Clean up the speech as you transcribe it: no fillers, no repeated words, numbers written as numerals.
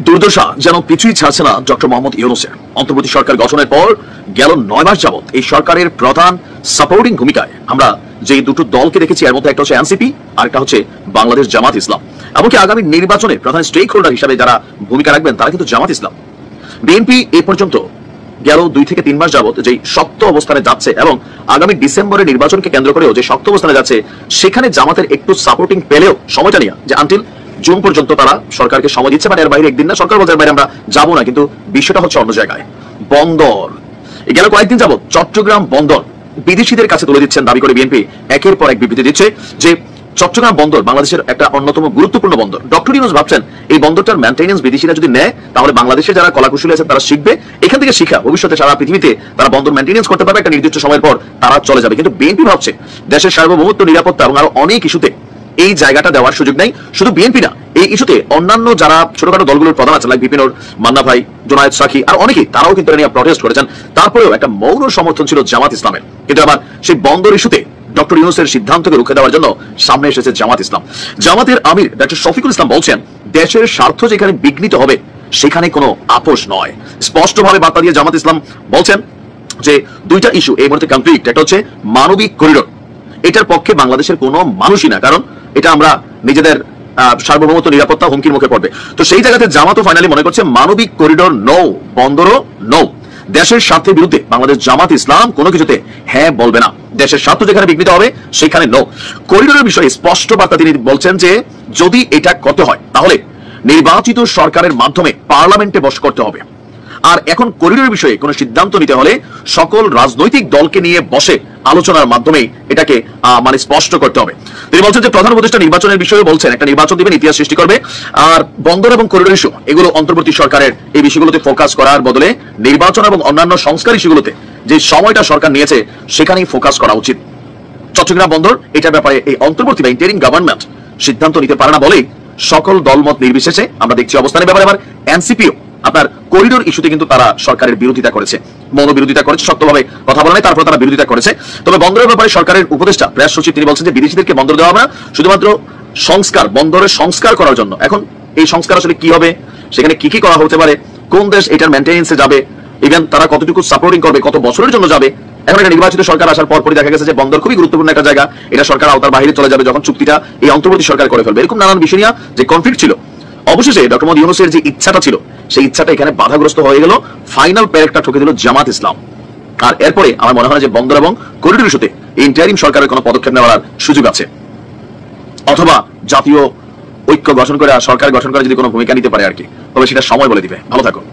দুর্দশা যেন পিছুই ছাড়ছে না ডক্টর মোহাম্মদ ইউনূসের। অন্তর্বর্তী সরকার গঠনের পর গেল 9 মাস যাবত এই সরকারের প্রধান সাপোর্টিং ভূমিকায় আমরা যে দুটো দলকে দেখেছি, এর মধ্যে একটা হচ্ছে এনসিপি আর একটা হচ্ছে বাংলাদেশ জামাত ইসলাম। এমনকি আগামী নির্বাচনে প্রধান স্টেক হোল্ডার হিসেবে যারা ভূমিকা রাখবেন তারা কিন্তু জামাত ইসলাম। বিএনপি এ পর্যন্ত গেল 2 থেকে 3 মাস যাবত যে শক্ত অবস্থানে যাচ্ছে এবং আগামী ডিসেম্বরের নির্বাচনকে কেন্দ্র করেও যে শক্ত অবস্থানে যাচ্ছে, সেখানে জামাতের একটু সাপোর্টিং পেলেও সময়টা নিয়ে যে আনটিল জুন পর্যন্ত তারা সরকারকে সময় দিচ্ছে, মানে এর বাইরে একদিন না, সরকার বলছে বাইরে আমরা যাবো না। কিন্তু বিষয়টা হচ্ছে অন্য জায়গায়। বন্দর গেল কয়েকদিন যাবত চট্টগ্রাম বন্দর বিদেশিদের কাছে তুলে দিচ্ছেন দাবি করে বিএনপি একের পর এক বিবৃতি দিচ্ছে যে চট্টগ্রাম বন্দর বাংলাদেশের একটা অন্যতম গুরুত্বপূর্ণ বন্দর। ডক্টর ইউনূস ভাবছেন এই বন্দরটার মেইনটেনেন্স বিদেশিরা যদি নেয় তাহলে বাংলাদেশে যারা কলাকুশলী আছে তারা শিখবে, এখান থেকে শিখা ভবিষ্যতে সারা পৃথিবীতে তারা বন্দর মেইনটেনেন্স করতে পারবে, একটা নির্দিষ্ট সময়ের পর তারা চলে যাবে। কিন্তু বিএনপি ভাবছে দেশের সার্বভৌমত্ব, নিরাপত্তা এবং আরো অনেক ইস্যুতে এই জায়গাটা দেওয়ার সুযোগ নেই। শুধু বিএনপি না, এই ইস্যুতে অন্যান্য যারা ছোটখাটো দলগুলোর প্রধান আছেন, লাইক বিপিনুর, মান্না ভাই, জোনায়েদ সাকি আর অনেকেই, তারাও কিন্তু নিয়ে প্রটেস্ট করেছেন। তারপরেও একটা মৌন সমর্থন ছিল জামাত ইসলামের। কিন্তু আবার সেই বন্দর ইস্যুতে ডক্টর ইউনূসের সিদ্ধান্তকে রুখে দেওয়ার জন্য সামনে এসেছে জামাত ইসলাম। জামাতের আমির ডক্টর শফিকুল ইসলাম বলছেন দেশের স্বার্থ যেখানে বিঘ্নিত হবে সেখানে কোনো আপোষ নয়। স্পষ্টভাবে বার্তা দিয়ে জামাত ইসলাম বলছেন যে দুইটা ইস্যু এই মুহূর্তে কনফ্লিক্ট। একটা হচ্ছে মানবিক করিডোর, এটার পক্ষে বাংলাদেশের কোনো মানুষই না, কারণ এটা আমরা নিজেদের সার্বভৌমত্ব, নিরাপত্তা হুমকির মুখে পড়বে। তো সেই জায়গাতে জামাতও ফাইনালি মনে করছে মানবিক করিডোর নো, বন্দরও নো। দেশের স্বার্থের বিরুদ্ধে বাংলাদেশ জামাত ইসলাম কোনো কিছুতে হ্যাঁ বলবে না। দেশের স্বার্থ যেখানে বিঘ্নিত হবে সেখানে নো। করিডোরের বিষয়ে স্পষ্ট বার্তা তিনি বলছেন যে যদি এটা করতে হয় তাহলে নির্বাচিত সরকারের মাধ্যমে পার্লামেন্টে বস করতে হবে। আর এখন করিডোরের বিষয়ে কোনো সিদ্ধান্ত নিতে হলে সকল রাজনৈতিক দলকে নিয়ে বসে আলোচনার মাধ্যমে এটাকে মানে স্পষ্ট করতে হবে। তিনি বলছেন যে প্রধান উপদেষ্টা নির্বাচনের বিষয়ে বলছেন একটা নির্বাচন দিবেন, ইতিহাস সৃষ্টি করবে। আর বন্দর এবং করিডোর ইস্যু এগুলো অন্তর্বর্তী সরকারের এই বিষয়গুলোতে ফোকাস করার বদলে নির্বাচন এবং অন্যান্য সংস্কার ইস্যুগুলোতে যে সময়টা সরকার নিয়েছে সেখানেই ফোকাস করা উচিত। চট্টগ্রাম বন্দর এটার ব্যাপারে এই অন্তর্বর্তী বা ইন্টারিম গভর্নমেন্ট সিদ্ধান্ত নিতে পারে না বলেই সকল দলমত নির্বিশেষে আমরা দেখছি অবস্থানের ব্যাপারে। আবার এনসিপিও আপনার করিডোর ইস্যুতে কিন্তু তারা সরকারের বিরোধিতা করেছে, মৌন বিরোধিতা করেছে, শক্তভাবে কথা বলা নেই, তারপর তারা বিরোধিতা করেছে। তবে বন্দরের ব্যাপারে সরকারের উপদেষ্টা প্রেস সচিব তিনি বলছেন যে বিদেশিদেরকে বন্দর দেওয়া হবে না, শুধুমাত্র সংস্কার, বন্দরের সংস্কার করার জন্য। এখন এই সংস্কার আসলে কি হবে, সেখানে কি কি করা হতে পারে, কোন দেশ এটার মেইনটেনেন্সে যাবে, ইভেন তারা কতটুকু সাপোর্টিং করবে, কত বছরের জন্য যাবে। এখন একটা নির্বাচিত সরকার আসার পরপরই দেখা গেছে যে বন্দর খুবই গুরুত্বপূর্ণ একটা জায়গা, এটা সরকার আওতার বাইরে চলে যাবে যখন চুক্তিটা এই অন্তর্বর্তী সরকার করে ফেলবে। এরকম নানান বিষয় নিয়ে যে কনফ্লিক্ট ছিল, অবশেষে ডক্টর মোহাম্মদ ইউনূসের যে ইচ্ছাটা ছিল সেই ইচ্ছাটা এখানে বাধাগ্রস্ত হয়ে গেল। ফাইনাল প্যারেকটা ঠকে দিল জামাত ইসলাম। আর এরপরে আমার মনে হয় যে বন্দর এবং করিডোর ইস্যুতে ইন্টারিম সরকারের কোনো পদক্ষেপ নেওয়ার সুযোগ আছে, অথবা জাতীয় ঐক্য গঠন করে সরকার গঠন করে যদি কোনো ভূমিকা নিতে পারে আর কি, তবে সেটা সময় বলে দিবে। ভালো থাকুন।